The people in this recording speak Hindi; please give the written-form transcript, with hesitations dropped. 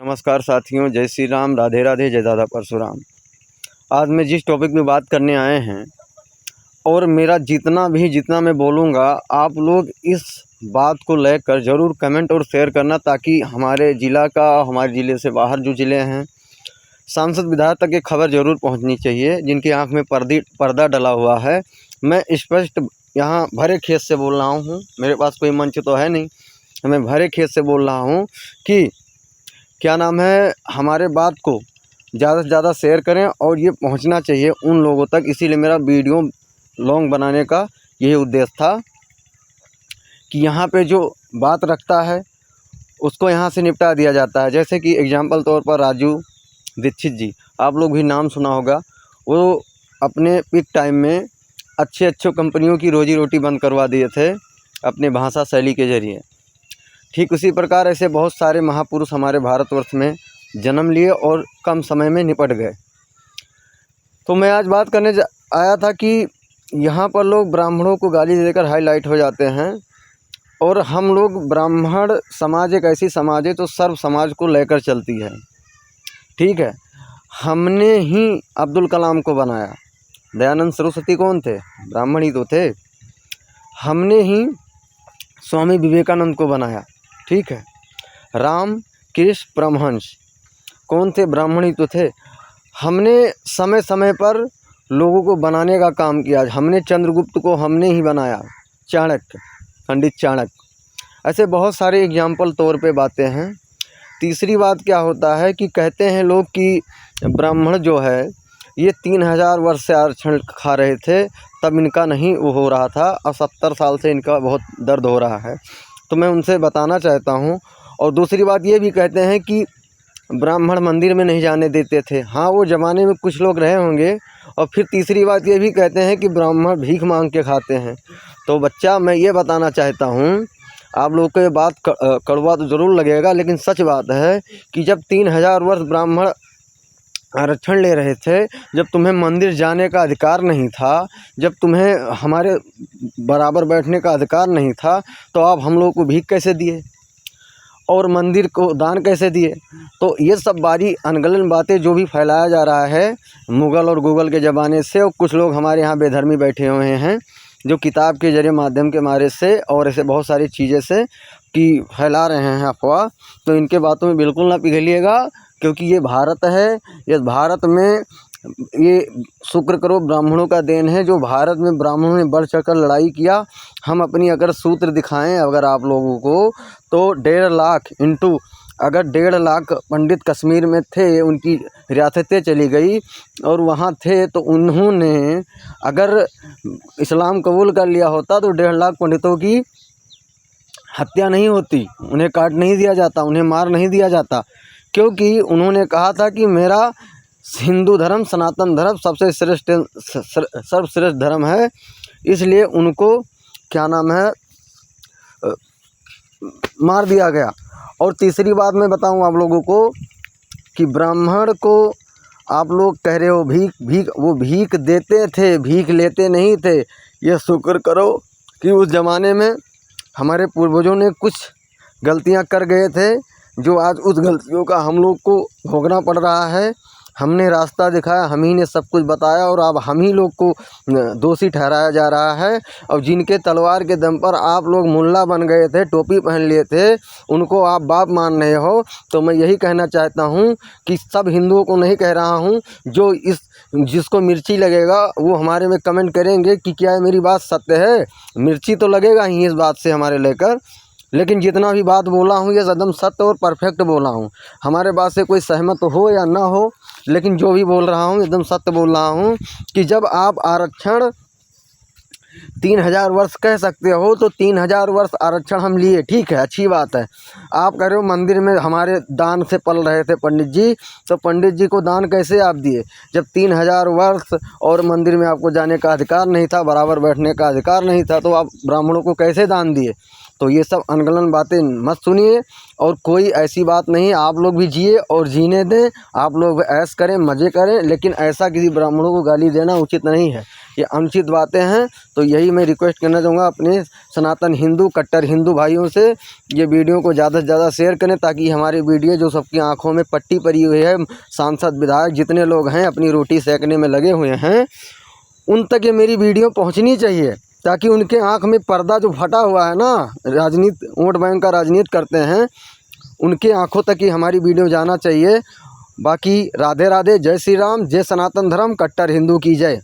नमस्कार साथियों, जय श्री राम, राधे राधे, जय दादा परशुराम। आज मैं जिस टॉपिक में बात करने आए हैं और मेरा जितना मैं बोलूँगा, आप लोग इस बात को लेकर ज़रूर कमेंट और शेयर करना, ताकि हमारे ज़िला का, हमारे ज़िले से बाहर जो ज़िले हैं, सांसद विधायक तक ये खबर ज़रूर पहुंचनी चाहिए, जिनकी आंख में पर्दा डला हुआ है। मैं स्पष्ट यहाँ भरे खेत से बोल रहा हूँ, मेरे पास कोई मंच तो है नहीं, मैं भरे खेत से बोल रहा हूँ कि क्या नाम है, हमारे बात को ज़्यादा से ज़्यादा शेयर करें और ये पहुंचना चाहिए उन लोगों तक। इसीलिए मेरा वीडियो लॉन्ग बनाने का यही उद्देश्य था कि यहाँ पे जो बात रखता है उसको यहाँ से निपटा दिया जाता है। जैसे कि एग्जांपल तौर पर राजू दीक्षित जी, आप लोग भी नाम सुना होगा। वो अपने पीक टाइम में अच्छे कंपनियों की रोजी रोटी बंद करवा दिए थे अपने भाषा शैली के ज़रिए। ठीक उसी प्रकार ऐसे बहुत सारे महापुरुष हमारे भारतवर्ष में जन्म लिए और कम समय में निपट गए। तो मैं आज बात करने आया था कि यहाँ पर लोग ब्राह्मणों को गाली देकर हाईलाइट हो जाते हैं, और हम लोग ब्राह्मण समाज एक ऐसी समाज है तो सर्व समाज को लेकर चलती है। ठीक है, हमने ही अब्दुल कलाम को बनाया, दयानंद सरस्वती कौन थे? ब्राह्मण ही तो थे। हमने ही स्वामी विवेकानंद को बनाया। ठीक है, राम कृष्ण परमहंस कौन थे? ब्राह्मण ही तो थे। हमने समय समय पर लोगों को बनाने का काम किया। हमने चंद्रगुप्त को हमने ही बनाया, चाणक्य, पंडित चाणक्य। ऐसे बहुत सारे एग्जाम्पल तौर पे बातें हैं। तीसरी बात क्या होता है कि कहते हैं लोग कि ब्राह्मण जो है ये 3000 वर्ष से आरक्षण खा रहे थे, तब इनका नहीं वो हो रहा था, और 70 साल से इनका बहुत दर्द हो रहा है। तो मैं उनसे बताना चाहता हूँ। और दूसरी बात ये भी कहते हैं कि ब्राह्मण मंदिर में नहीं जाने देते थे। हाँ, वो ज़माने में कुछ लोग रहे होंगे। और फिर तीसरी बात ये भी कहते हैं कि ब्राह्मण भीख मांग के खाते हैं। तो बच्चा, मैं ये बताना चाहता हूँ, आप लोग को ये बात कड़वा तो ज़रूर लगेगा, लेकिन सच बात है कि जब 3000 वर्ष ब्राह्मण आरक्षण ले रहे थे, जब तुम्हें मंदिर जाने का अधिकार नहीं था, जब तुम्हें हमारे बराबर बैठने का अधिकार नहीं था, तो आप हम लोग को भीख कैसे दिए और मंदिर को दान कैसे दिए? तो ये सब बारी अनगलन बातें जो भी फैलाया जा रहा है मुग़ल और गूगल के ज़माने से, और कुछ लोग हमारे यहाँ बेधर्मी बैठे हुए हैं जो किताब के जरिए माध्यम के मारे से और ऐसे बहुत सारी चीज़ें से कि फैला रहे हैं अफवाह। तो इनके बातों में बिल्कुल ना पिघलिएगा, क्योंकि ये भारत है। ये भारत में ये शुक्र करो ब्राह्मणों का देन है, जो भारत में ब्राह्मणों ने बढ़ चढ़कर लड़ाई किया। हम अपनी अगर सूत्र दिखाएं अगर आप लोगों को, तो 1.5 लाख इंटू, अगर 1.5 लाख पंडित कश्मीर में थे, उनकी रियासतें चली गई और वहाँ थे, तो उन्होंने अगर इस्लाम कबूल कर लिया होता तो 1.5 लाख पंडितों की हत्या नहीं होती, उन्हें काट नहीं दिया जाता, उन्हें मार नहीं दिया जाता, क्योंकि उन्होंने कहा था कि मेरा हिंदू धर्म, सनातन धर्म सबसे श्रेष्ठ, सर्वश्रेष्ठ धर्म है। इसलिए उनको क्या नाम है, मार दिया गया। और तीसरी बात मैं बताऊं आप लोगों को कि ब्राह्मण को आप लोग कह रहे हो भीख, वो भीख देते थे, भीख लेते नहीं थे। ये शुक्र करो कि उस ज़माने में हमारे पूर्वजों ने कुछ गलतियां कर गए थे, जो आज उस गलतियों का हम लोग को भोगना पड़ रहा है। हमने रास्ता दिखाया, हम ही ने सब कुछ बताया, और अब हम ही लोग को दोषी ठहराया जा रहा है। और जिनके तलवार के दम पर आप लोग मुल्ला बन गए थे, टोपी पहन लिए थे, उनको आप बाप मान रहे हो। तो मैं यही कहना चाहता हूँ कि सब हिंदुओं को नहीं कह रहा हूँ, जो जिसको मिर्ची लगेगा वो हमारे में कमेंट करेंगे कि क्या मेरी बात सत्य है। मिर्ची तो लगेगा ही इस बात से हमारे लेकर, लेकिन जितना भी बात बोला हूँ ये एकदम सत्य और परफेक्ट बोला हूँ। हमारे बात से कोई सहमत हो या ना हो, लेकिन जो भी बोल रहा हूँ एकदम सत्य बोल रहा हूँ कि जब आप आरक्षण 3000 वर्ष कह सकते हो, तो 3000 वर्ष आरक्षण हम लिए, ठीक है, अच्छी बात है। आप कह रहे हो मंदिर में हमारे दान से पल रहे थे पंडित जी, तो पंडित जी को दान कैसे आप दिए जब 3000 वर्ष और मंदिर में आपको जाने का अधिकार नहीं था, बराबर बैठने का अधिकार नहीं था, तो आप ब्राह्मणों को कैसे दान दिए? तो ये सब अनगलन बातें मत सुनिए और कोई ऐसी बात नहीं, आप लोग भी जिए और जीने दें, आप लोग ऐश करें, मज़े करें, लेकिन ऐसा किसी ब्राह्मणों को गाली देना उचित नहीं है, ये अनुचित बातें हैं। तो यही मैं रिक्वेस्ट करना चाहूँगा अपने सनातन हिंदू, कट्टर हिंदू भाइयों से, ये वीडियो को ज़्यादा से ज़्यादा शेयर करें ताकि हमारी वीडियो जो सबकी आंखों में पट्टी पड़ी हुई है, सांसद विधायक जितने लोग हैं अपनी रोटी सेकने में लगे हुए हैं, उन तक ये मेरी वीडियो पहुँचनी चाहिए, ताकि उनके आँख में पर्दा जो फटा हुआ है ना, राजनीति, वोट बैंक का राजनीति करते हैं, उनके आंखों तक ही हमारी वीडियो जाना चाहिए। बाकी राधे राधे, जय श्री राम, जय सनातन धर्म, कट्टर हिंदू की जय।